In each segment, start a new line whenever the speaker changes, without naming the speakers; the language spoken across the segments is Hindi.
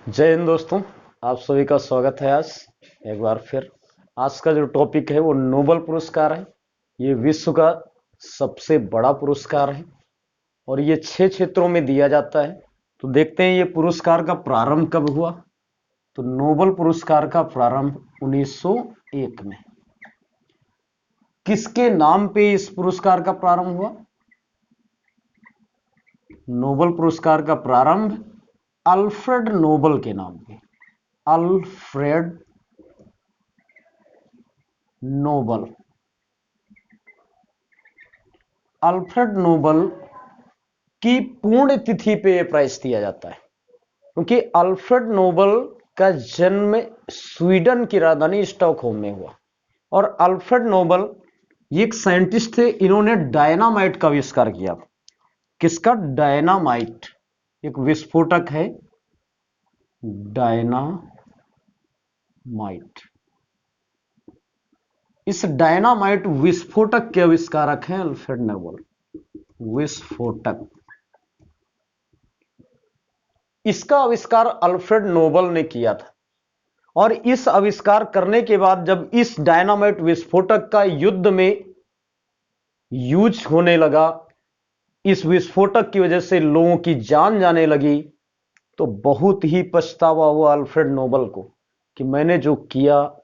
जय हिंद दोस्तों। आप सभी का स्वागत है। आज एक बार फिर आज का जो टॉपिक है वो नोबेल पुरस्कार है। ये विश्व का सबसे बड़ा पुरस्कार है और ये 6 क्षेत्रों में दिया जाता है। तो देखते हैं ये पुरस्कार का प्रारंभ कब हुआ। तो नोबेल पुरस्कार का प्रारंभ 1901 में। किसके नाम पे इस पुरस्कार का प्रारंभ हुआ? नोबेल पुरस्कार का प्रारंभ अल्फ्रेड नोबेल के नाम पे। Alfred Nobel. अल्फ्रेड नोबेल की पुण्य तिथि पे यह प्राइज दिया जाता है क्योंकि अल्फ्रेड नोबेल का जन्म स्वीडन की राजधानी स्टॉकहोम में हुआ। और अल्फ्रेड नोबेल ये एक साइंटिस्ट थे। इन्होंने डायनामाइट का आविष्कार किया। किसका? डायनामाइट। एक विस्फोटक है डायनामाइट। इस डायनामाइट विस्फोटक के आविष्कारक हैं अल्फ्रेड नोबेल। विस्फोटक, इसका आविष्कार अल्फ्रेड नोबेल ने किया था। और इस आविष्कार करने के बाद जब इस डायनामाइट विस्फोटक का युद्ध में यूज होने लगा, इस विस्फोटक की वजह से लोगों की जान जाने लगी, तो बहुत ही पछतावा हुआ अल्फ्रेड नोबेल को कि मैंने जो किया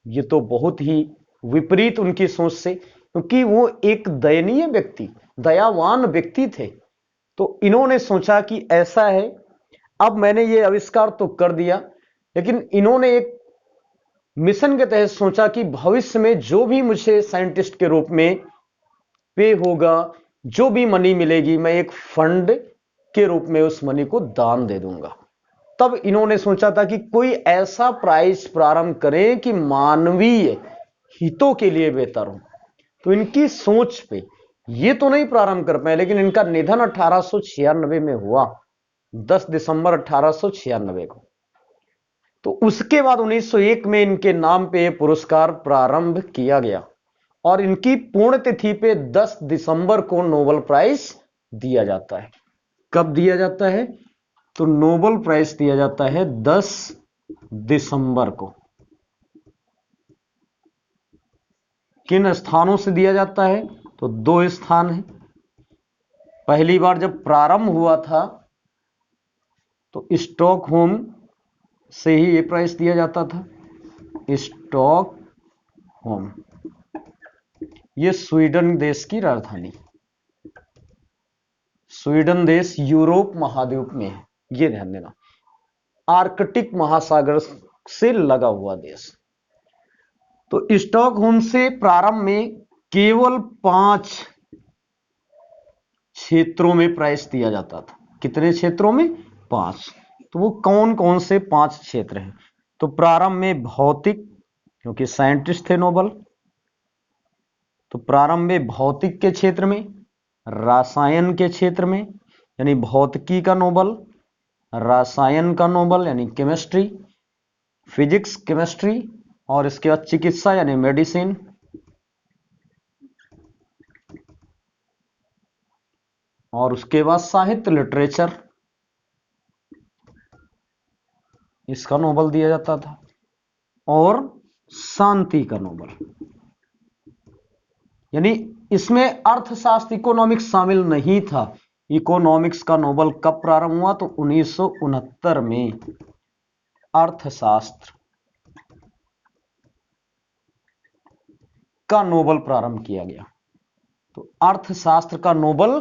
ये तो बहुत ही विपरीत उनकी सोच से, क्योंकि वो एक दयनीय व्यक्ति, दयावान व्यक्ति थे। तो इन्होंने सोचा कि ऐसा है, अब मैंने ये आविष्कार तो कर दिया, लेकिन इन्होंने एक मिशन के तहत सोचा कि भविष्य में जो भी मुझे साइंटिस्ट के रूप में पे होगा, जो भी मनी मिलेगी, मैं एक फंड के रूप में उस मनी को दान दे दूंगा। तब इन्होंने सोचा था कि कोई ऐसा प्राइज प्रारंभ करें कि मानवीय हितों के लिए बेहतर हो। तो इनकी सोच पे ये तो नहीं प्रारंभ कर पाए, लेकिन इनका निधन 1896 में हुआ, 10 दिसंबर 1896 को। तो उसके बाद 1901 में इनके नाम पे पुरस्कार प्रारंभ किया गया और इनकी पुण्यतिथि पे 10 दिसंबर को नोबेल प्राइज दिया जाता है। कब दिया जाता है? तो नोबेल प्राइज दिया जाता है 10 दिसंबर को। किन स्थानों से दिया जाता है? तो 2 स्थान है। पहली बार जब प्रारंभ हुआ था तो स्टॉकहोम से ही ये प्राइज दिया जाता था। स्टॉकहोम, ये स्वीडन देश की राजधानी। स्वीडन देश यूरोप महाद्वीप में है, ये ध्यान देना। आर्कटिक महासागर से लगा हुआ देश। तो स्टॉकहोम से प्रारंभ में केवल 5 क्षेत्रों में प्राइज दिया जाता था। कितने क्षेत्रों में? 5। तो वो कौन कौन से 5 क्षेत्र हैं? तो प्रारंभ में भौतिक, क्योंकि साइंटिस्ट थे नोबेल, तो प्रारंभ में भौतिक के क्षेत्र में, रसायन के क्षेत्र में यानी भौतिकी का नोबेल, रसायन का नोबेल यानी केमिस्ट्री, फिजिक्स केमिस्ट्री, और इसके बाद चिकित्सा यानी मेडिसिन, और उसके बाद साहित्य लिटरेचर, इसका नोबेल दिया जाता था, और शांति का नोबेल। यानी इसमें अर्थशास्त्र इकोनॉमिक्स शामिल नहीं था। इकोनॉमिक्स का नोबेल कब प्रारंभ हुआ? तो 1969 में अर्थशास्त्र का नोबेल प्रारंभ किया गया। तो अर्थशास्त्र का नोबेल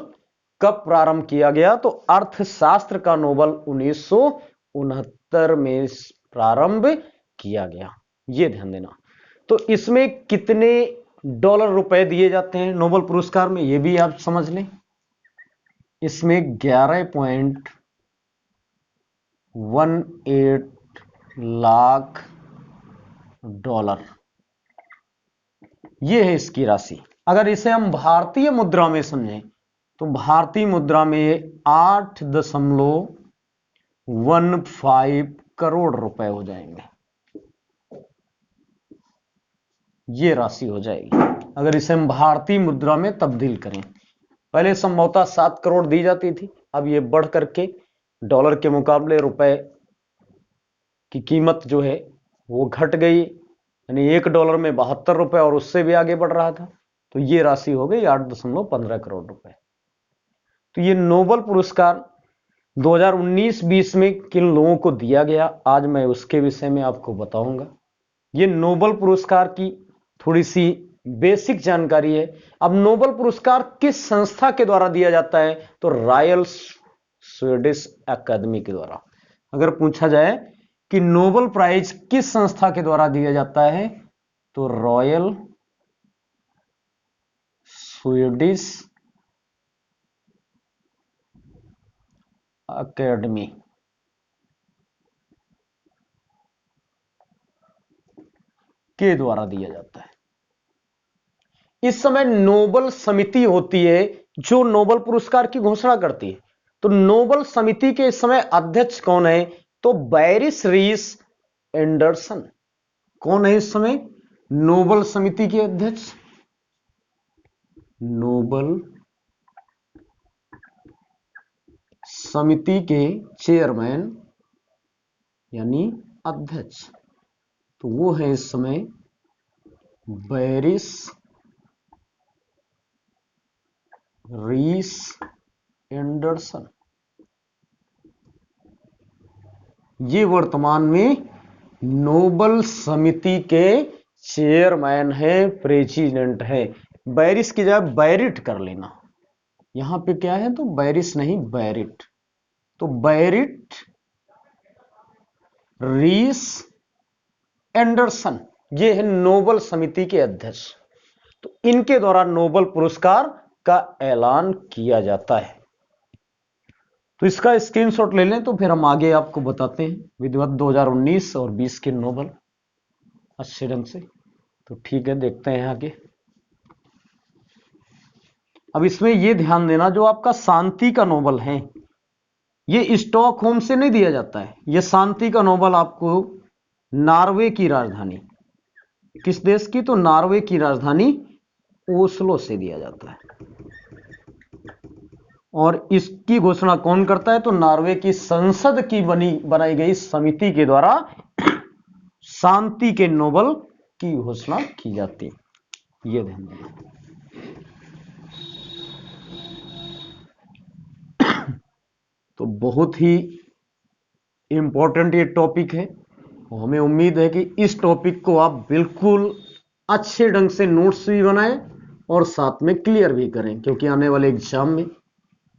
कब प्रारंभ किया गया? तो अर्थशास्त्र का नोबेल 1969 में प्रारंभ किया गया, ये ध्यान देना। तो इसमें कितने डॉलर रुपए दिए जाते हैं नोबेल पुरस्कार में, ये भी आप समझ लें। इसमें 11.18 लाख डॉलर, ये है इसकी राशि। अगर इसे हम भारतीय मुद्रा में समझें तो भारतीय मुद्रा में 8.15 करोड़ रुपए हो जाएंगे, ये राशि हो जाएगी अगर इसे हम भारतीय मुद्रा में तब्दील करें। पहले संभवतः 7 करोड़ दी जाती थी, अब ये बढ़ करके डॉलर के मुकाबले रुपए की कीमत जो है वो घट गई, यानी $1 में 72 रुपए और उससे भी आगे बढ़ रहा था। तो ये राशि हो गई 8.15 करोड़ रुपए। तो ये नोबेल पुरस्कार 2019-20 में किन लोगों को दिया गया, आज मैं उसके विषय में आपको बताऊंगा। ये नोबेल पुरस्कार की थोड़ी सी बेसिक जानकारी है। अब नोबेल पुरस्कार किस संस्था के द्वारा दिया जाता है, तो रॉयल स्वीडिश एकेडमी के द्वारा। अगर पूछा जाए कि नोबेल प्राइज किस संस्था के द्वारा दिया जाता है, तो रॉयल स्वीडिश एकेडमी के द्वारा दिया जाता है। इस समय नोबेल समिति होती है जो नोबेल पुरस्कार की घोषणा करती है। तो नोबेल समिति के इस समय अध्यक्ष कौन है, तो बैरिस रीस एंडरसन। कौन है इस समय नोबेल समिति के अध्यक्ष? नोबेल समिति के चेयरमैन यानी अध्यक्ष, तो वो है इस समय बैरिस रीस एंडरसन। ये वर्तमान में नोबेल समिति के चेयरमैन है, प्रेसिडेंट है। बैरिस की जगह बैरिट कर लेना, यहां पे क्या है तो बैरिस नहीं बैरिट। तो बैरिट रीस एंडरसन ये है नोबेल समिति के अध्यक्ष। तो इनके द्वारा नोबेल पुरस्कार का ऐलान किया जाता है। तो इसका स्क्रीनशॉट ले लें, तो फिर हम आगे आपको बताते हैं विधिवत 2019 और 20 के नोबेल अच्छे ढंग से। तो ठीक है, देखते हैं आगे। अब इसमें यह ध्यान देना, जो आपका शांति का नोबेल है ये स्टॉकहोम से नहीं दिया जाता है। यह शांति का नोबेल आपको नॉर्वे की राजधानी, किस देश की, तो नॉर्वे की राजधानी ओस्लो से दिया जाता है। और इसकी घोषणा कौन करता है, तो नॉर्वे की संसद की बनाई गई समिति के द्वारा शांति के नोबेल की घोषणा की जाती है। यह ध्यान देना। तो बहुत ही इंपॉर्टेंट ये टॉपिक है और हमें उम्मीद है कि इस टॉपिक को आप बिल्कुल अच्छे ढंग से नोट्स भी बनाएं और साथ में क्लियर भी करें, क्योंकि आने वाले एग्जाम में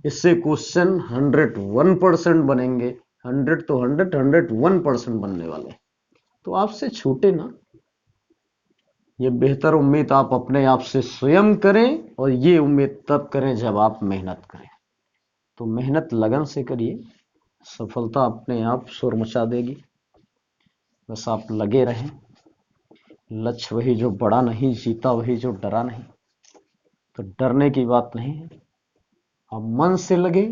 इससे क्वेश्चन 101% बनेंगे। 100 तो 101% बनने वाले। तो आपसे छूटे ना, ये बेहतर उम्मीद आप अपने आप से स्वयं करें, और ये उम्मीद तब करें जब आप मेहनत करें। तो मेहनत लगन से करिए, सफलता अपने आप शोर मचा देगी। बस आप लगे रहें। लक्ष्य वही जो बड़ा नहीं, जीता वही जो डरा नहीं। तो डरने की बात नहीं है, आप मन से लगे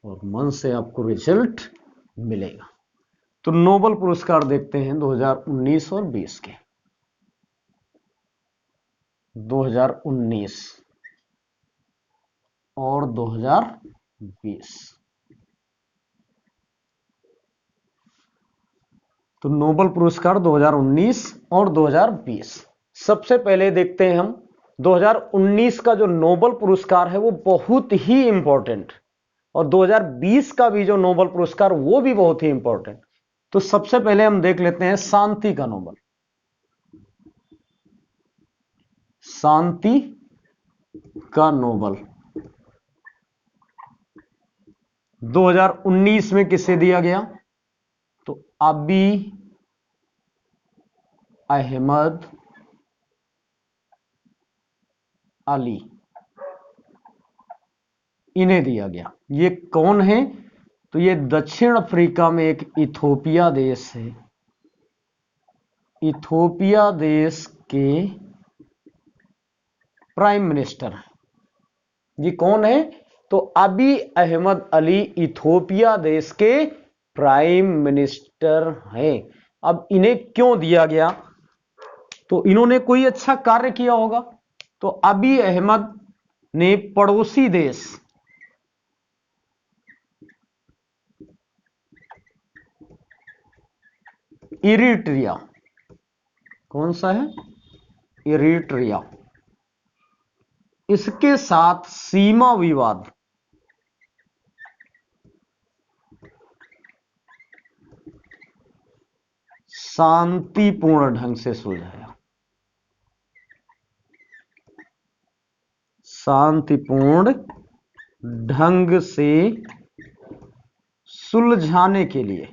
और मन से आपको रिजल्ट मिलेगा। तो नोबेल पुरस्कार देखते हैं 2019 और 20 के। 2019 और 2020। तो नोबेल पुरस्कार 2019 और 2020। सबसे पहले देखते हैं हम 2019 का जो नोबेल पुरस्कार है वो बहुत ही इंपॉर्टेंट, और 2020 का भी जो नोबेल पुरस्कार वो भी बहुत ही इंपॉर्टेंट। तो सबसे पहले हम देख लेते हैं शांति का नोबेल। शांति का नोबेल 2019 में किसे दिया गया, तो अबी अहमद अली, इन्हें दिया गया। ये कौन है, तो ये दक्षिण अफ्रीका में एक इथोपिया देश है। इथोपिया देश के प्राइम मिनिस्टर है। ये कौन है, तो अबी अहमद अली इथोपिया देश के प्राइम मिनिस्टर हैं। अब इन्हें क्यों दिया गया, तो इन्होंने कोई अच्छा कार्य किया होगा। तो अबी अहमद ने पड़ोसी देश, इरिट्रिया, कौन सा है? इरिट्रिया। इसके साथ सीमा विवाद शांतिपूर्ण ढंग से सुलझाया, शांतिपूर्ण ढंग से सुलझाने के लिए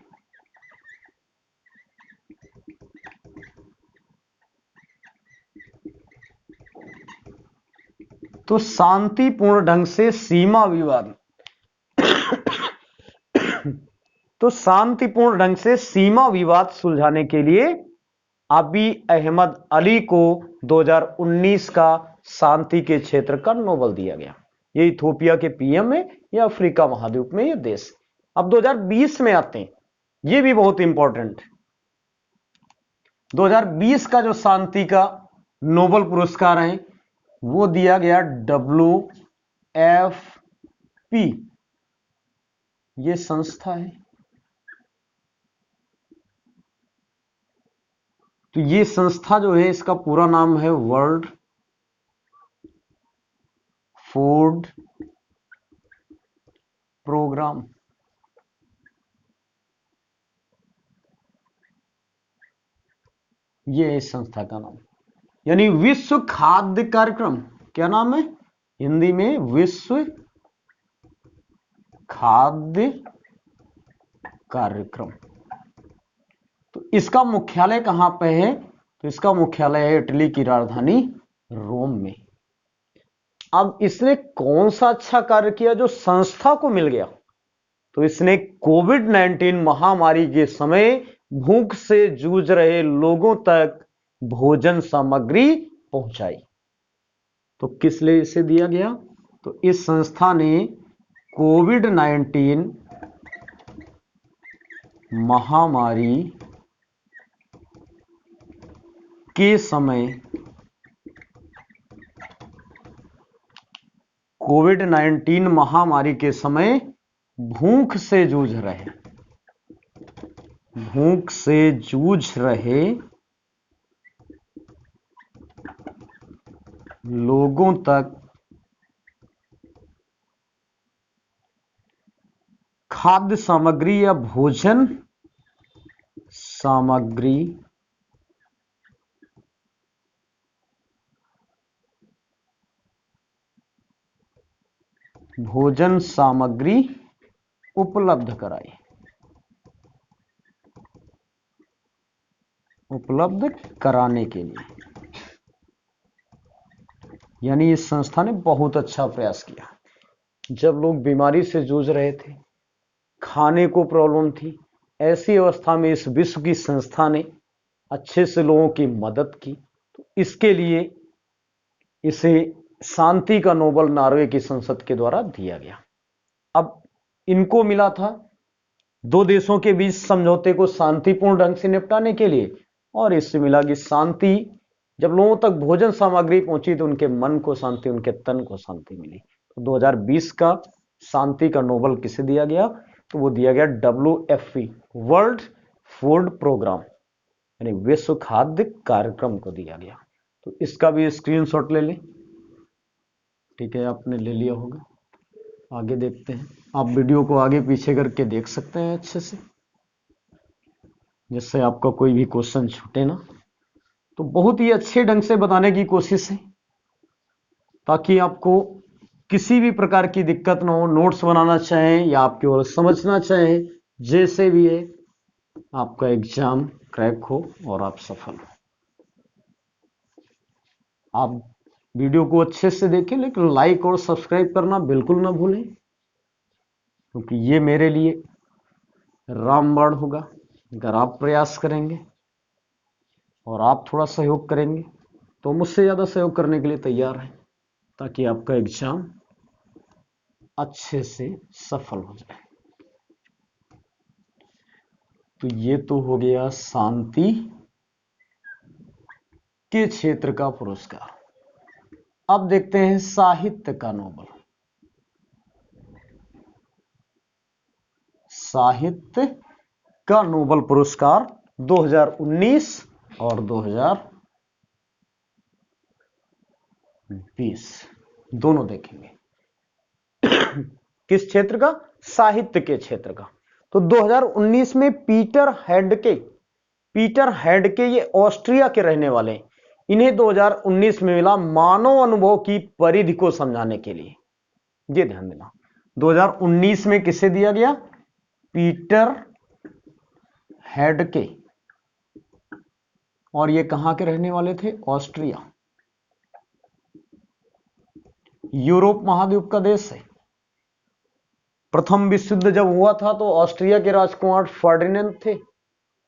तो शांतिपूर्ण ढंग से सीमा विवाद तो शांतिपूर्ण ढंग से सीमा विवाद सुलझाने के लिए अबी अहमद अली को 2019 का शांति के क्षेत्र का नोबेल दिया गया। ये इथोपिया के पीएम है या अफ्रीका महाद्वीप में ये देश। अब 2020 में आते हैं, ये भी बहुत इंपॉर्टेंट। 2020 का जो शांति का नोबेल पुरस्कार है वो दिया गया WFP, ये संस्था है। तो ये संस्था जो है इसका पूरा नाम है वर्ल्ड फूड प्रोग्राम। ये है इस संस्था का नाम, यानी विश्व खाद्य कार्यक्रम। क्या नाम है हिंदी में? विश्व खाद्य कार्यक्रम। तो इसका मुख्यालय कहां पे है? तो इसका मुख्यालय है इटली की राजधानी रोम में। अब इसने कौन सा अच्छा कार्य किया जो संस्था को मिल गया? तो इसने कोविड-19 महामारी के समय भूख से जूझ रहे लोगों तक भोजन सामग्री पहुंचाई। तो किस लिए इसे दिया गया? तो इस संस्था ने कोविड-19 महामारी के समय कोविड-19 महामारी के समय भूख से जूझ रहे लोगों तक खाद्य सामग्री या भोजन सामग्री उपलब्ध कराने के लिए। यानी इस संस्था ने बहुत अच्छा प्रयास किया। जब लोग बीमारी से जूझ रहे थे, खाने को प्रॉब्लम थी, ऐसी अवस्था में इस विश्व की संस्था ने अच्छे से लोगों की मदद की। तो इसके लिए इसे शांति का नोबेल नॉर्वे की संसद के द्वारा दिया गया। अब इनको मिला था दो देशों के बीच समझौते को शांतिपूर्ण ढंग से निपटाने के लिए, और इससे मिला कि शांति, जब लोगों तक भोजन सामग्री पहुंची तो उनके मन को शांति, उनके तन को शांति मिली। तो 2020 का शांति का नोबेल किसे दिया गया? तो वो दिया गया WFP, वर्ल्ड फूड प्रोग्राम, यानी विश्व खाद्य कार्यक्रम को दिया गया। तो इसका भी स्क्रीनशॉट ले लें। ठीक है, आपने ले लिया होगा। आगे देखते हैं। आप वीडियो को आगे पीछे करके देख सकते हैं अच्छे से, जिससे आपका कोई भी क्वेश्चन छूटे ना। तो बहुत ही अच्छे ढंग से बताने की कोशिश है ताकि आपको किसी भी प्रकार की दिक्कत ना हो। नोट्स बनाना चाहें या आप केवल समझना चाहें, जैसे भी है, आपका एग्जाम क्रैक हो और आप सफल हो। आप वीडियो को अच्छे से देखें, लेकिन लाइक और सब्सक्राइब करना बिल्कुल ना भूलें, क्योंकि ये मेरे लिए रामबाण होगा अगर आप प्रयास करेंगे और आप थोड़ा सहयोग करेंगे। तो मुझसे ज़्यादा सहयोग करने के लिए तैयार हैं ताकि आपका एग्जाम अच्छे से सफल हो जाए। तो ये तो हो गया शांति के क्षेत्र का पुरस्कार। अब देखते हैं साहित्य का नोबेल। साहित्य का नोबेल पुरस्कार 2019 और 2020 दोनों देखेंगे। किस क्षेत्र का? साहित्य के क्षेत्र का। तो 2019 में पीटर हैंडके ये ऑस्ट्रिया के रहने वाले हैं। इन्हें 2019 में मिला मानव अनुभव की परिधि को समझाने के लिए। ये ध्यान देना, 2019 में किसे दिया गया? पीटर हैंडके, और ये कहां के रहने वाले थे? ऑस्ट्रिया, यूरोप महाद्वीप का देश है। प्रथम विश्व युद्ध जब हुआ था तो ऑस्ट्रिया के राजकुमार फर्डिनेंड थे,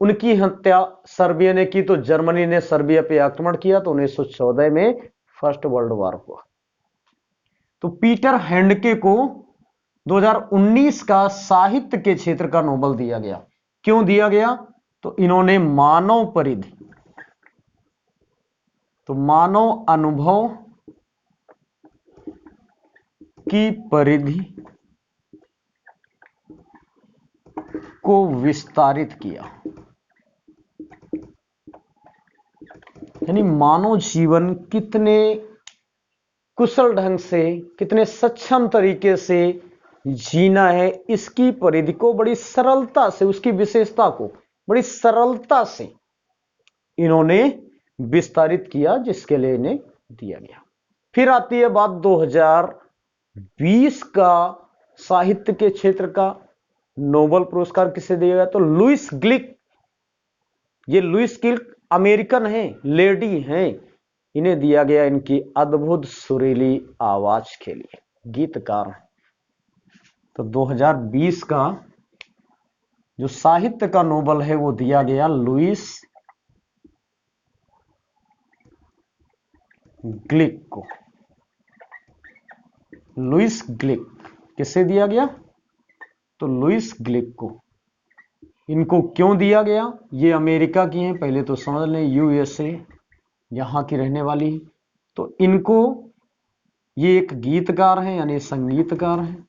उनकी हत्या सर्बिया ने की, तो जर्मनी ने सर्बिया पे आक्रमण किया, तो 1914 में फर्स्ट वर्ल्ड वॉर हुआ। तो पीटर हैंडके को 2019 का साहित्य के क्षेत्र का नोबेल दिया गया। क्यों दिया गया? तो इन्होंने मानव परिधि, तो मानव अनुभव की परिधि को विस्तारित किया, यानी मानव जीवन कितने कुशल ढंग से, कितने सक्षम तरीके से जीना है, इसकी परिधि को बड़ी सरलता से, उसकी विशेषता को बड़ी सरलता से इन्होंने विस्तारित किया, जिसके लिए इन्हें दिया गया। फिर आती है बात 2020 का साहित्य के क्षेत्र का नोबेल पुरस्कार किसे दिया गया? तो लुइस ग्लिक। ये लुइस ग्लिक अमेरिकन हैं, लेडी हैं, इन्हें दिया गया इनकी अद्भुत सुरीली आवाज के लिए, गीतकार हैं। तो 2020 का जो साहित्य का नोबेल है वो दिया गया लुइस ग्लिक को। लुइस ग्लिक किसे दिया गया? तो लुइस ग्लिक को। इनको क्यों दिया गया? ये अमेरिका की हैं, पहले तो समझ लें, यूएसए यहां की रहने वाली है। तो इनको, ये एक गीतकार हैं यानी संगीतकार हैं,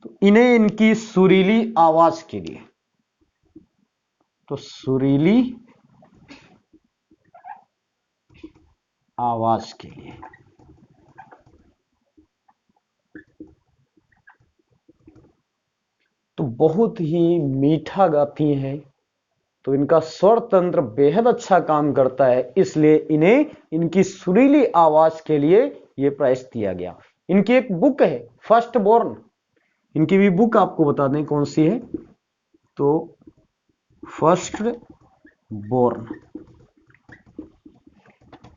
तो इन्हें इनकी सुरीली आवाज के लिए, तो सुरीली आवाज के लिए, तो बहुत ही मीठा गाती हैं, तो इनका स्वर तंत्र बेहद अच्छा काम करता है, इसलिए इन्हें इनकी सुरीली आवाज के लिए यह प्राइज दिया गया। इनकी एक बुक है फर्स्ट बोर्न, इनकी भी बुक आपको बता दें कौन सी है, तो फर्स्ट बोर्न,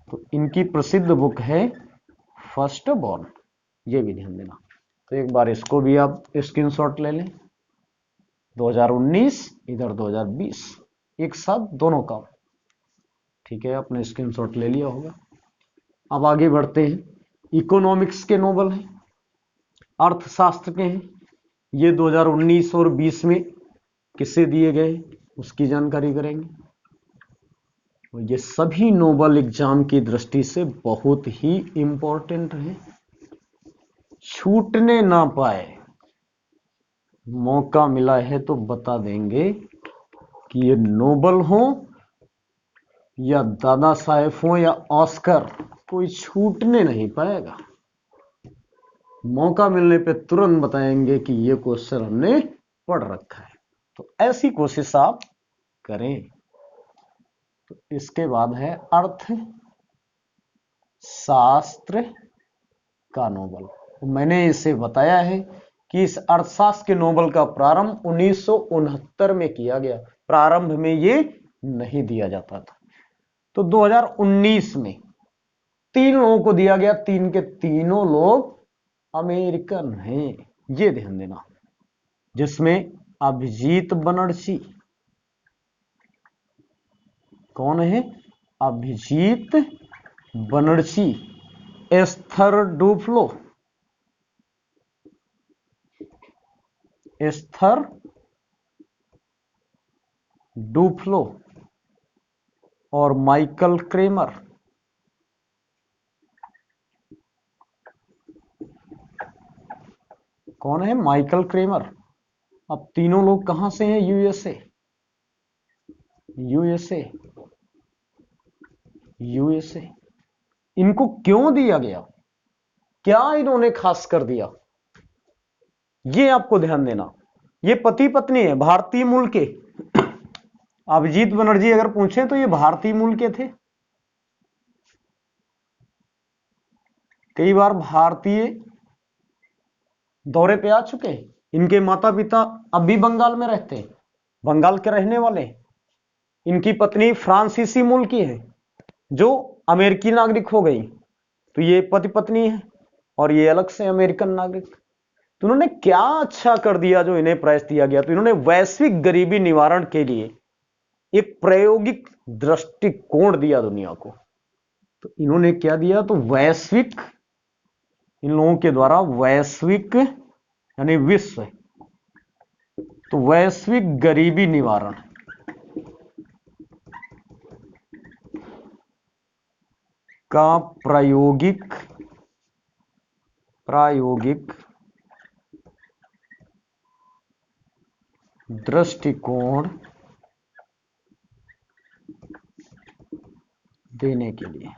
तो इनकी प्रसिद्ध बुक है फर्स्ट बोर्न, ये भी ध्यान देना। तो एक बार इसको भी आप स्क्रीनशॉट ले लें। 2019 इधर 2020 एक साथ दोनों काम, ठीक है, आपने स्क्रीनशॉट ले लिया होगा। अब आगे बढ़ते हैं। इकोनॉमिक्स के नोबेल हैं, अर्थशास्त्र के हैं, ये 2019 और 20 में किसे दिए गए उसकी जानकारी करेंगे। और ये सभी नोबेल एग्जाम की दृष्टि से बहुत ही इंपॉर्टेंट है, छूटने ना पाए। मौका मिला है तो बता देंगे कि ये नोबेल हो या दादा साहेब हो या ऑस्कर, कोई छूटने नहीं पाएगा। मौका मिलने पे तुरंत बताएंगे कि ये क्वेश्चन हमने पढ़ रखा है, तो ऐसी कोशिश आप करें। तो इसके बाद है अर्थशास्त्र का नोबेल। तो मैंने इसे बताया है कि इस अर्थशास्त्र के नोबेल का प्रारंभ 1969 में किया गया, प्रारंभ में ये नहीं दिया जाता था। तो 2019 में 3 लोगों को दिया गया, 3 के तीनों लोग अमेरिकन हैं, ये ध्यान देना, जिसमें अभिजीत बनर्जी, कौन है? Abhijit Banerjee, Esther Duflo, Esther Duflo और माइकल क्रेमर। कौन है? Michael Kremer. अब तीनों लोग कहां से हैं? USA, USA, USA. इनको क्यों दिया गया? क्या इन्होंने खास कर दिया? ये आपको ध्यान देना। ये पति पत्नी है, भारतीय मूल के। अभिजीत बनर्जी अगर पूछे तो ये भारतीय मूल के थे। कई बार भारतीय दौरे पे आ चुके हैं। इनके माता पिता अब भी बंगाल में रहते हैं, बंगाल के रहने वाले। इनकी पत्नी फ्रांसीसी मूल की है जो अमेरिकी नागरिक हो गई। तो ये पति पत्नी है और ये अलग से अमेरिकन नागरिक। तो उन्होंने क्या अच्छा कर दिया जो इन्हें प्राइज दिया गया? तो इन्होंने वैश्विक गरीबी निवारण के लिए एक प्रायोगिक दृष्टिकोण दिया दुनिया को। तो इन्होंने क्या दिया? तो वैश्विक, इन लोगों के द्वारा वैश्विक यानी विश्व, तो वैश्विक गरीबी निवारण का प्रायोगिक दृष्टिकोण देने के लिए,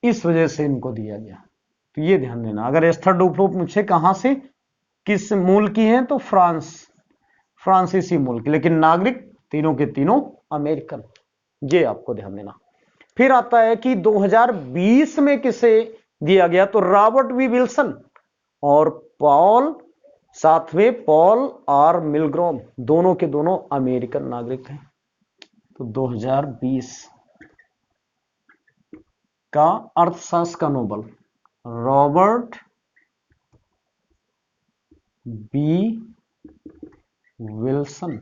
इस वजह से इनको दिया गया। तो ये ध्यान देना। अगर एस्थर डुफ्लो पूछे कहां से, किस मूल की हैं, तो फ्रांसीसी मूल की, लेकिन नागरिक तीनों के तीनों अमेरिकन। ये आपको ध्यान देना। फिर आता है कि 2020 में किसे दिया गया? तो रॉबर्ट वी विल्सन और साथ में पॉल आर मिलग्रॉम, दोनों के दोनों अमेरिकन नागरिक हैं। तो 2020 का अर्थशास्त्र का नोबल रॉबर्ट बी विल्सन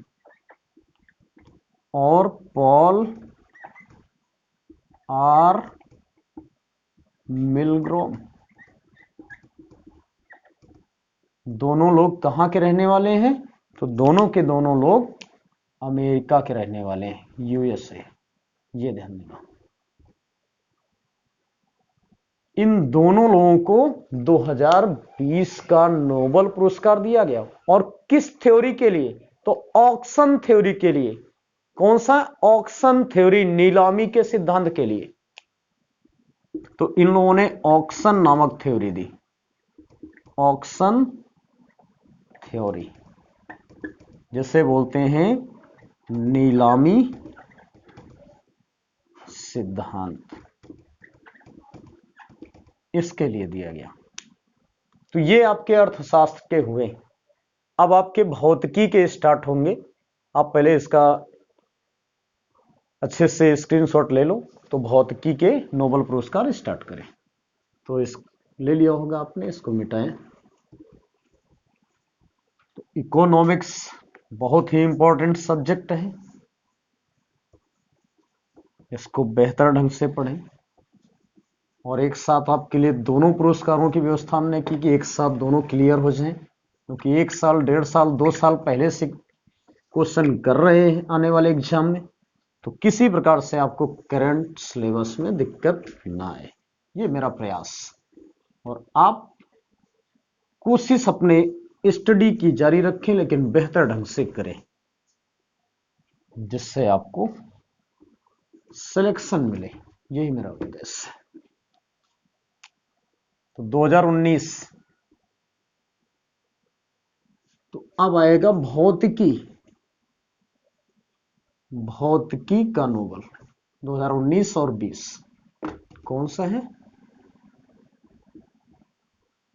और पॉल आर मिलग्रॉम, दोनों लोग कहां के रहने वाले हैं? तो दोनों के दोनों लोग अमेरिका के रहने वाले हैं, यूएसए। ये ध्यान देना। इन दोनों लोगों को 2020 का नोबेल पुरस्कार दिया गया। और किस थ्योरी के लिए? तो ऑक्शन थ्योरी के लिए। कौन सा ऑक्शन थ्योरी? नीलामी के सिद्धांत के लिए। तो इन लोगों ने ऑक्शन नामक थ्योरी दी, ऑक्शन थ्योरी, जिसे बोलते हैं नीलामी सिद्धांत, इसके लिए दिया गया। तो ये आपके अर्थशास्त्र के हुए। अब आपके भौतिकी के स्टार्ट होंगे। आप पहले इसका अच्छे से स्क्रीनशॉट ले लो। तो भौतिकी के नोबेल पुरस्कार स्टार्ट करें। तो इस ले लिया होगा आपने, इसको मिटाएं। तो इकोनॉमिक्स बहुत ही इंपॉर्टेंट सब्जेक्ट है, इसको बेहतर ढंग से पढ़ें। और एक साथ आपके लिए दोनों पुरस्कारों की व्यवस्था हमने की कि एक साथ दोनों क्लियर हो जाएं, क्योंकि 1 साल 1.5 साल 2 साल पहले से क्वेश्चन कर रहे हैं आने वाले एग्जाम में। तो किसी प्रकार से आपको करंट सिलेबस में दिक्कत ना आए, ये मेरा प्रयास। और आप कोशिश अपने स्टडी की जारी रखें, लेकिन बेहतर ढंग से करें, जिससे आपको सिलेक्शन मिले। यही मेरा उद्देश्य है। तो 2019, तो अब आएगा भौतिकी का नोबेल 2019 और 20 कौन सा है?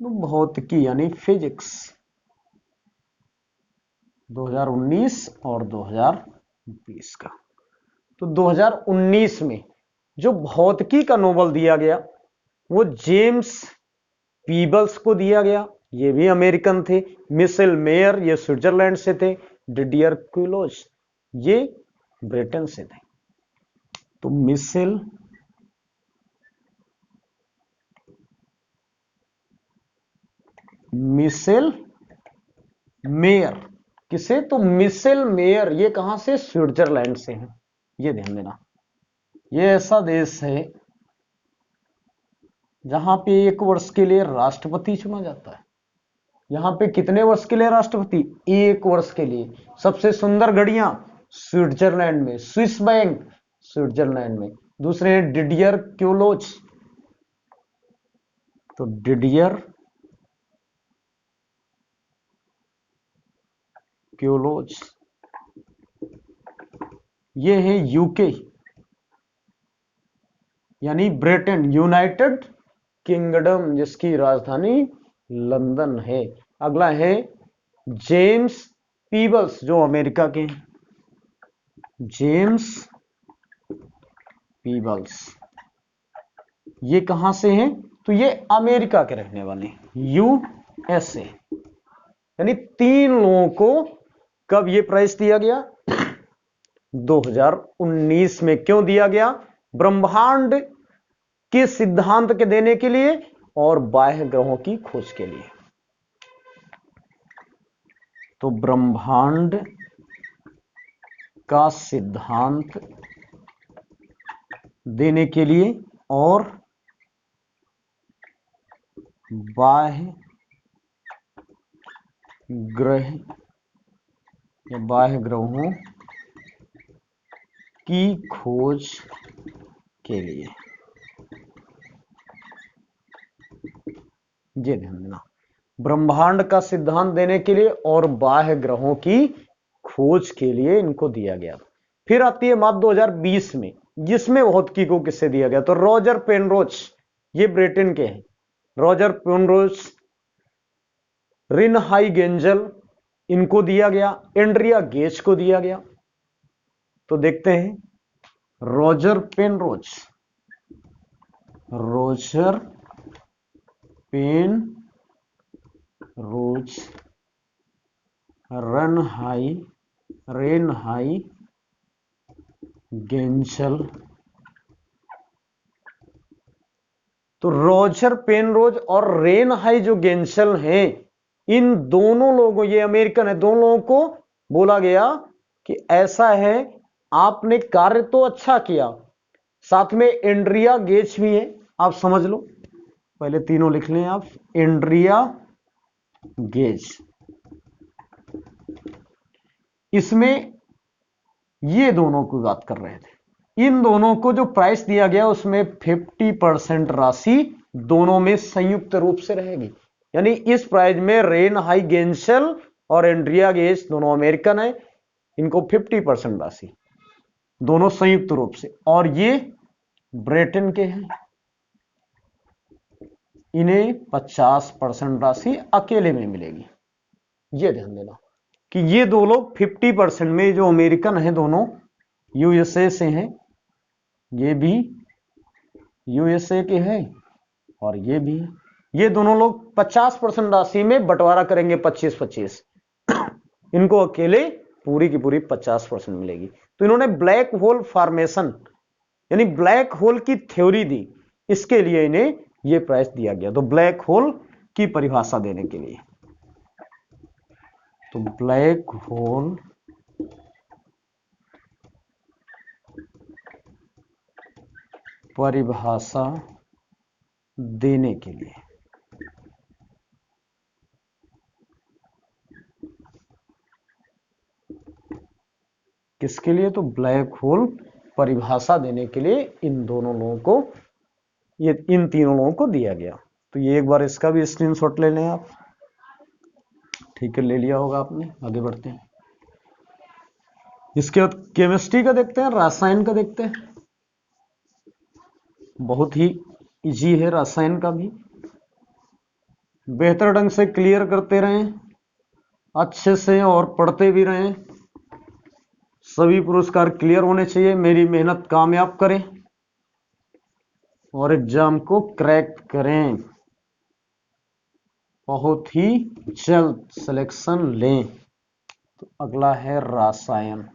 तो भौतिकी यानी फिजिक्स 2019 और 2020 का। तो 2019 में जो भौतिकी का नोबेल दिया गया वो जेम्स पीबल्स को दिया गया। ये भी अमेरिकन थे। मिशेल मेयर ये स्विट्जरलैंड से थे। डिडियर क्विलोज ये ब्रिटेन से थे। तो मिशेल मेयर, किसे? तो मिशेल मेयर ये कहां से? स्विट्जरलैंड से हैं। ये ध्यान देना। ये ऐसा देश है जहां पे 1 वर्ष के लिए राष्ट्रपति चुना जाता है। यहां पे कितने वर्ष के लिए राष्ट्रपति? 1 वर्ष के लिए। सबसे सुंदर घड़ियां स्विट्जरलैंड में, स्विस बैंक स्विट्जरलैंड में। दूसरे हैं डिडियर क्यूलोच, तो डिडियर क्यूलोच ये है यूके यानी ब्रिटेन, यूनाइटेड किंगडम, जिसकी राजधानी लंदन है। अगला है जेम्स पीबल्स, जो अमेरिका के हैं। जेम्स पीबल्स ये कहां से हैं? तो ये अमेरिका के रहने वाले, यूएसए। यानी 3 लोगों को कब ये प्राइज दिया गया? 2019 में। क्यों दिया गया? ब्रह्मांड के सिद्धांत के देने के लिए और बाह्य ग्रहों की खोज के लिए। तो ब्रह्मांड का सिद्धांत देने के लिए और बाह्य ग्रह या बाह्य ग्रहों की खोज के लिए, ये ध्यान देना। ब्रह्मांड का सिद्धांत देने के लिए और बाह्य ग्रहों की खोज के लिए इनको दिया गया। फिर आती है बात 2020 में, जिसमें भौतिकी को किससे दिया गया? तो रॉजर पेनरोज, ये ब्रिटेन के हैं। रॉजर पेनरोज, रिनहाई गेंजल, इनको दिया गया। एंड्रिया गेज को दिया गया। तो देखते हैं रॉजर पेनरोज, रॉजर पेन रोज, रेनहाई गेंजल। तो रॉजर पेनरोज और रेनहाई जो गेंजल हैं, इन दोनों लोगों, ये अमेरिकन है, दोनों लोगों को बोला गया कि ऐसा है, आपने कार्य तो अच्छा किया, साथ में एंड्रिया गेज भी है, आप समझ लो, पहले तीनों लिख लें आप। एंड्रिया गेज, इसमें ये दोनों की बात कर रहे थे। इन दोनों को जो प्राइस दिया गया उसमें 50% राशि दोनों में संयुक्त रूप से रहेगी। यानी इस प्राइज में रेनहाई गेंशल और एंड्रिया गेज दोनों अमेरिकन है, इनको 50% राशि दोनों संयुक्त रूप से, और ये ब्रिटेन के हैं, इन्हें 50% राशि अकेले में मिलेगी। ये ध्यान देना कि ये दो लोग 50% में, जो अमेरिकन हैं दोनों यूएसए से हैं, ये भी यूएसए के हैं और ये भी, ये दोनों लोग 50% राशि में बंटवारा करेंगे, 25-25। इनको अकेले पूरी की पूरी 50% मिलेगी। तो इन्होंने ब्लैक होल फॉर्मेशन यानी ब्लैक होल की थ्योरी दी, इसके लिए इन्हें यह प्राइज दिया गया। तो ब्लैक होल की परिभाषा देने के लिए, तो ब्लैक होल परिभाषा देने के लिए, किसके लिए? तो ब्लैक होल परिभाषा देने के लिए इन दोनों लोगों को, ये इन तीनों लोगों को दिया गया। तो ये एक बार इसका भी स्क्रीनशॉट ले लें आप। ठीक है, ले लिया होगा आपने। आगे बढ़ते हैं। इसके बाद केमिस्ट्री का देखते हैं, रसायन का देखते हैं। बहुत ही इजी है रसायन का भी, बेहतर ढंग से क्लियर करते रहें अच्छे से और पढ़ते भी रहें। सभी पुरस्कार क्लियर होने चाहिए, मेरी मेहनत कामयाब करें और एग्जाम को क्रैक करें। बहुत ही जल्द सिलेक्शन लें। तो अगला है रसायन।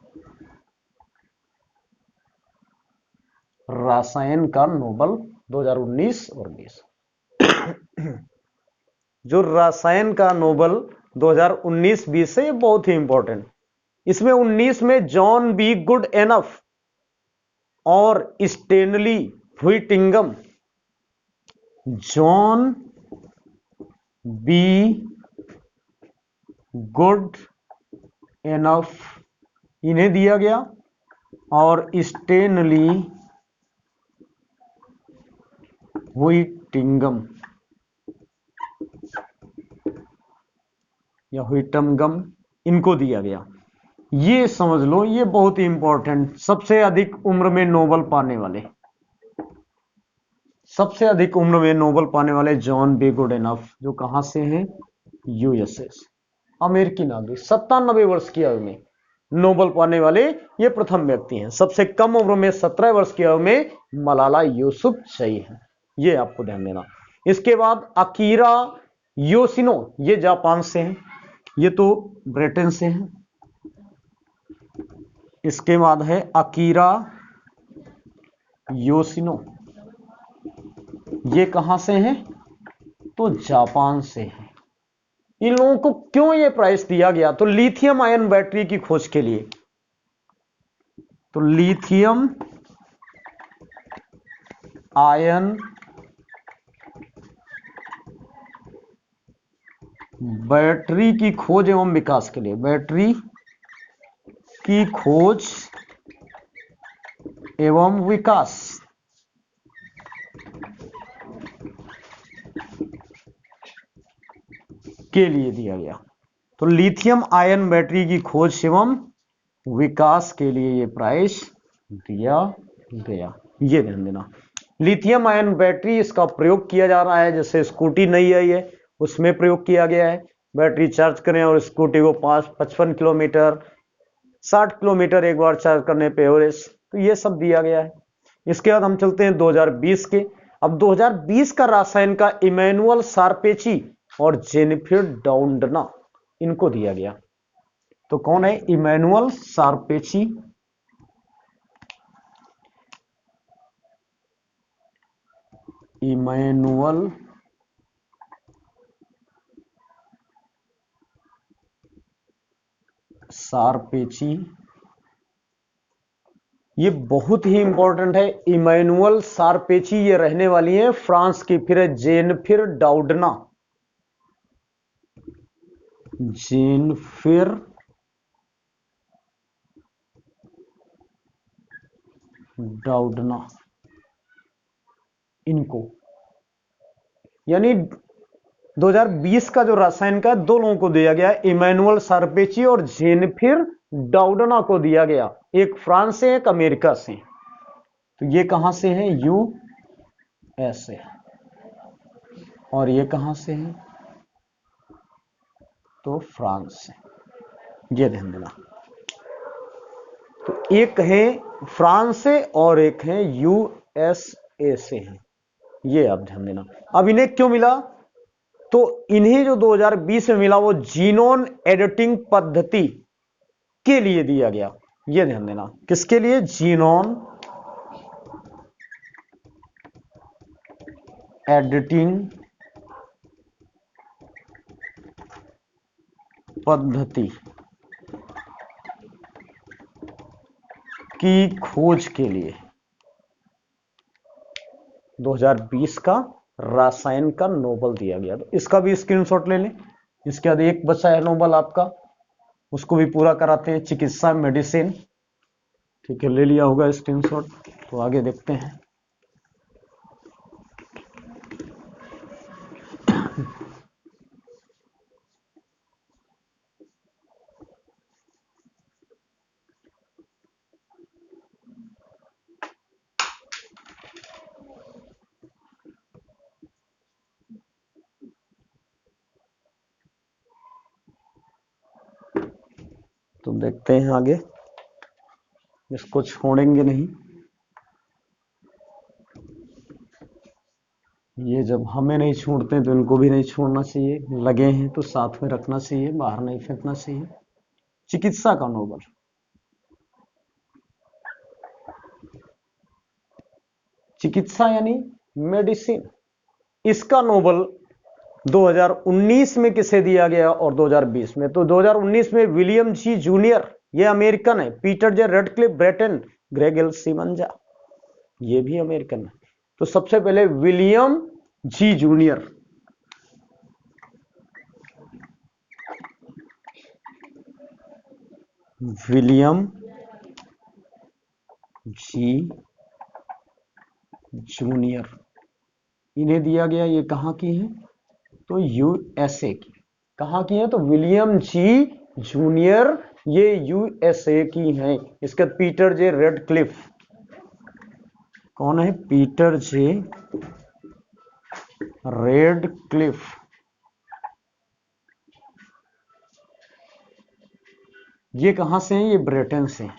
रसायन का नोबेल 2019 और 20। जो रसायन का नोबेल 2019-20 है, ये बहुत ही इंपॉर्टेंट। इसमें 19 में जॉन बी गुड एनफ और Stanley Whittingham, John B Goodenough इन्हें दिया गया, और स्टेनली व्हिटिंगम या व्हिटमगम इनको दिया गया। ये समझ लो, ये बहुत ही इंपॉर्टेंट, सबसे अधिक उम्र में नोबेल पाने वाले, सबसे अधिक उम्र में नोबेल पाने वाले जॉन बी गुडएनफ, जो कहां से हैं, यूएसए, अमेरिकी नागरिक, 97 वर्ष की आयु में नोबेल पाने वाले ये प्रथम व्यक्ति हैं। सबसे कम उम्र में 17 वर्ष की आयु में मलाला यूसुफजई है, ये आपको ध्यान देना। इसके बाद अकीरा योशिनो, ये जापान से हैं, ये तो ब्रिटेन से हैं। इसके बाद है अकीरा योशिनो, ये कहां से हैं, तो जापान से हैं। इन लोगों को क्यों ये प्राइज दिया गया, तो लिथियम आयन बैटरी की खोज के लिए। तो लिथियम आयन बैटरी की खोज एवं विकास के लिए, बैटरी की खोज एवं विकास के लिए दिया गया। तो लिथियम आयन बैटरी की खोज एवं विकास के लिए यह प्राइज दिया गया, ये ध्यान देना। लिथियम आयन बैटरी, इसका प्रयोग किया जा रहा है, जैसे स्कूटी नई आई है उसमें प्रयोग किया गया है। बैटरी चार्ज करें और स्कूटी को 55 किलोमीटर 60 किलोमीटर एक बार चार्ज करने पे एवरेज, तो ये सब दिया गया है। इसके बाद हम चलते हैं 2020 के। अब 2020 का रासायन का इमैनुअल सारपेची और जेनिफर डाउडना, इनको दिया गया। तो कौन है, इमैनुअल सारपेची, इमैनुअल सारपेची, ये बहुत ही इंपॉर्टेंट है। इमैनुअल सारपेची ये रहने वाली है फ्रांस की। फिर है जेनिफर डाउडना, जेनिफर डाउडना, इनको, यानी 2020 का जो रासायन का दो लोगों को दिया गया, इमैनुअल सारपेची और जेनिफर डाउडना को दिया गया। एक फ्रांस से, एक अमेरिका से। तो ये कहां से है, यूएसए, और ये कहां से है, तो फ्रांस से, ये ध्यान देना। तो एक है फ्रांस से और एक है यूएसए से है, ये आप ध्यान देना। अब इन्हें क्यों मिला, तो इन्हें जो 2020 में मिला वो जीनोम एडिटिंग पद्धति के लिए दिया गया, ये ध्यान देना। किसके लिए, जीनोम एडिटिंग पद्धति की खोज के लिए 2020 का रासायन का नोबेल दिया गया। तो इसका भी स्क्रीनशॉट ले लें। इसके बाद एक बचा है नोबेल आपका, उसको भी पूरा कराते हैं, चिकित्सा मेडिसिन। ठीक है, ले लिया होगा स्क्रीनशॉट। तो आगे देखते हैं। तो देखते हैं आगे, इसको छोड़ेंगे नहीं। ये जब हमें नहीं छोड़ते तो इनको भी नहीं छोड़ना चाहिए, लगे हैं तो साथ में रखना चाहिए, बाहर नहीं फेंकना चाहिए। चिकित्सा का नोबेल, चिकित्सा यानी मेडिसिन, इसका नोबेल 2019 में किसे दिया गया और 2020 में। तो 2019 में विलियम जी जूनियर, ये अमेरिकन है। पीटर जे रेडक्लिफ ब्रिटेन, ग्रेग एल सीमंजा, ये भी अमेरिकन है। तो सबसे पहले विलियम जी जूनियर, विलियम जी जूनियर, इन्हें दिया गया। ये कहाँ की है? तो यूएसए की। कहाँ की है? तो विलियम जी जूनियर, ये यूएसए की हैं। इसके बाद पीटर जे रेडक्लिफ, कौन है? पीटर जे रेडक्लिफ, ये कहां से हैं? ये ब्रिटेन से हैं।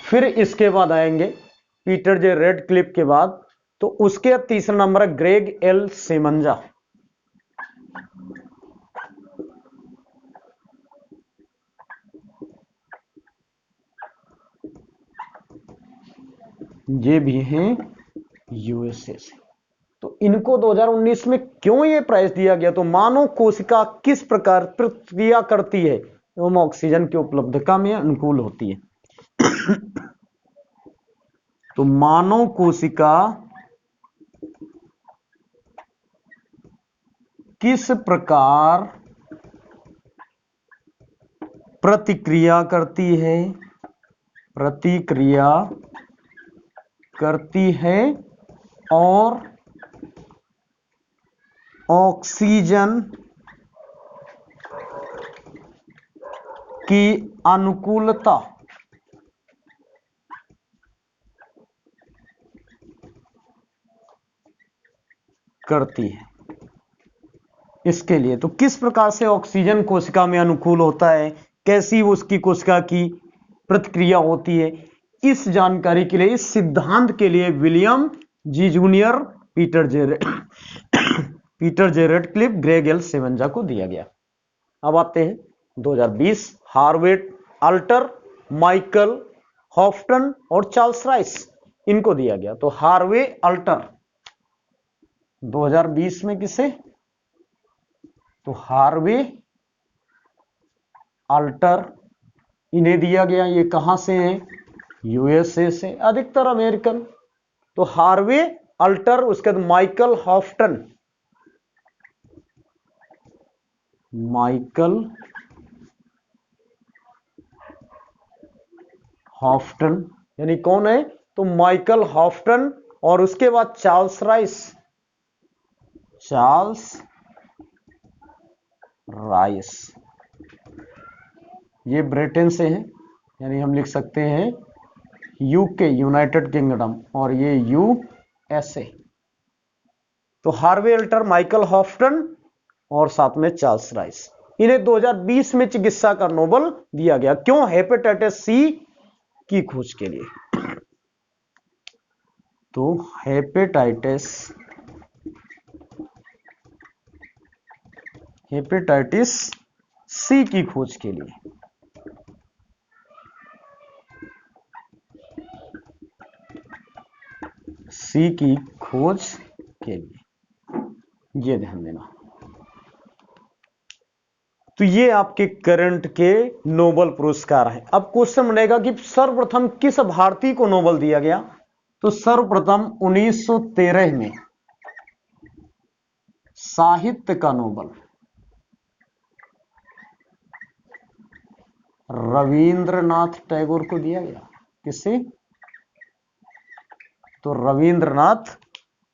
फिर इसके बाद आएंगे पीटर जे रेडक्लिफ के बाद, तो उसके तीसरा नंबर है ग्रेग एल सेमंजा। ये भी हैं यूएसए से। तो इनको 2019 में क्यों ये प्राइज दिया गया? तो मानव कोशिका किस प्रकार प्रतिक्रिया करती है एवं ऑक्सीजन की उपलब्धता में अनुकूल होती है। तो मानव कोशिका किस प्रकार प्रतिक्रिया करती है, प्रतिक्रिया करती है और ऑक्सीजन की अनुकूलता करती है। इसके लिए तो किस प्रकार से ऑक्सीजन कोशिका में अनुकूल होता है, कैसी उसकी कोशिका की प्रतिक्रिया होती है, इस जानकारी के लिए, इस सिद्धांत के लिए विलियम जी जूनियर, पीटर जे रेडक्लिफ, ग्रेग एल सेमंजा को दिया गया। अब आते हैं 2020, हार्वेट अल्टर, माइकल हॉफ्टन और चार्ल्स राइस, इनको दिया गया। तो हार्वे अल्टर 2020 में किसे? तो हार्वे अल्टर, इन्हें दिया गया। ये कहां से हैं? यूएसए से, अधिकतर अमेरिकन। तो हार्वे अल्टर, उसके बाद माइकल हॉफ्टन, माइकल हॉफ्टन यानी कौन है? तो माइकल हॉफ्टन, और उसके बाद चार्ल्स राइस, चार्ल्स राइस, ये ब्रिटेन से हैं, यानी हम लिख सकते हैं यूके, यूनाइटेड किंगडम, और ये यूएसए। तो हार्वे अल्टर, माइकल हॉफ्टन और साथ में चार्ल्स राइस, इन्हें 2020 में चिकित्सा का नोबेल दिया गया। क्यों? हेपेटाइटिस सी की खोज के लिए। तो हेपेटाइटिस सी की खोज के लिए, सी की खोज के लिए, ये ध्यान देना। तो ये आपके करंट के नोबेल पुरस्कार हैं। अब क्वेश्चन बनेगा कि सर्वप्रथम किस भारतीय को नोबेल दिया गया? तो सर्वप्रथम 1913 में साहित्य का नोबेल रविंद्रनाथ टैगोर को दिया गया। किसे? तो रविंद्रनाथ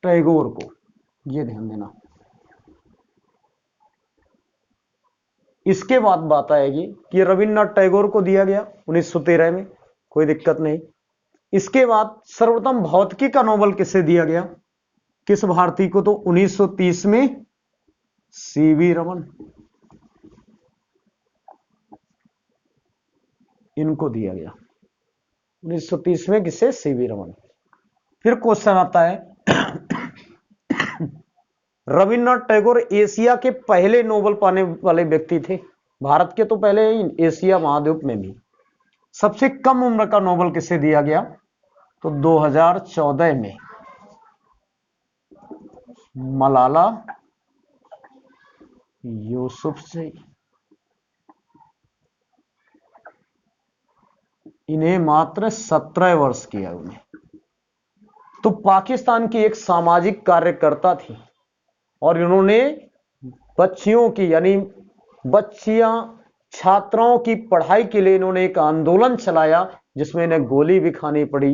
टैगोर को, ये ध्यान देना। इसके बाद बात आएगी कि रविंद्रनाथ टैगोर को दिया गया 1913 में, कोई दिक्कत नहीं। इसके बाद सर्वप्रथम भौतिकी का नोबेल किसे दिया गया, किस भारतीय को? तो 1930 में सीवी रमन, इनको दिया गया 1930 में। किसे? सीवी रमन। फिर क्वेश्चन आता है रविंद्रनाथ टैगोर एशिया के पहले नोबेल पाने वाले व्यक्ति थे। भारत के तो पहले ही, एशिया महाद्वीप में भी। सबसे कम उम्र का नोबेल किसे दिया गया? तो 2014 में मलाला यूसुफजई, इन्हें मात्र 17 वर्ष की आयु में। तो पाकिस्तान की एक सामाजिक कार्यकर्ता थी और इन्होंने बच्चियों की, यानी बच्चियां छात्रों की पढ़ाई के लिए इन्होंने एक आंदोलन चलाया जिसमें इन्हें गोली भी खानी पड़ी,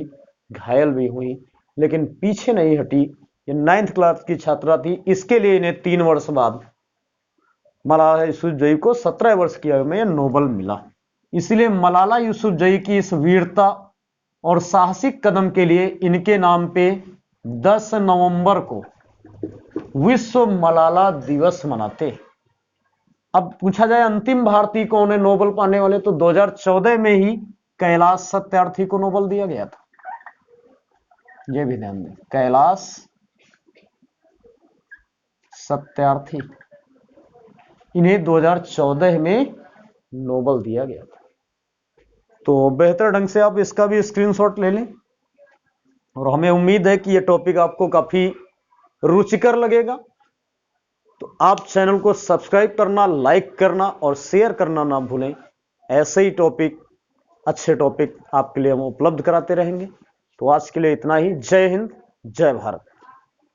घायल भी हुई, लेकिन पीछे नहीं हटी। ये 9th क्लास की छात्रा थी। इसके लिए इन्हें 3 वर्ष बाद मलाला यूसुफजई को 17 वर्ष की आयु में यह नोबेल मिला। इसलिए मलाला यूसुफजई की इस वीरता और साहसिक कदम के लिए इनके नाम पे 10 नवंबर को विश्व मलाला दिवस मनाते हैं। अब पूछा जाए अंतिम भारतीय कौन है नोबेल पाने वाले, तो 2014 में ही कैलाश सत्यार्थी को नोबेल दिया गया था। यह भी ध्यान दें, कैलाश सत्यार्थी, इन्हें 2014 में नोबेल दिया गया था। तो बेहतर ढंग से आप इसका भी स्क्रीनशॉट ले लें, और हमें उम्मीद है कि यह टॉपिक आपको काफी रुचिकर लगेगा। तो आप चैनल को सब्सक्राइब करना, लाइक करना और शेयर करना ना भूलें। ऐसे ही टॉपिक, अच्छे टॉपिक आपके लिए हम उपलब्ध कराते रहेंगे। तो आज के लिए इतना ही। जय हिंद, जय भारत।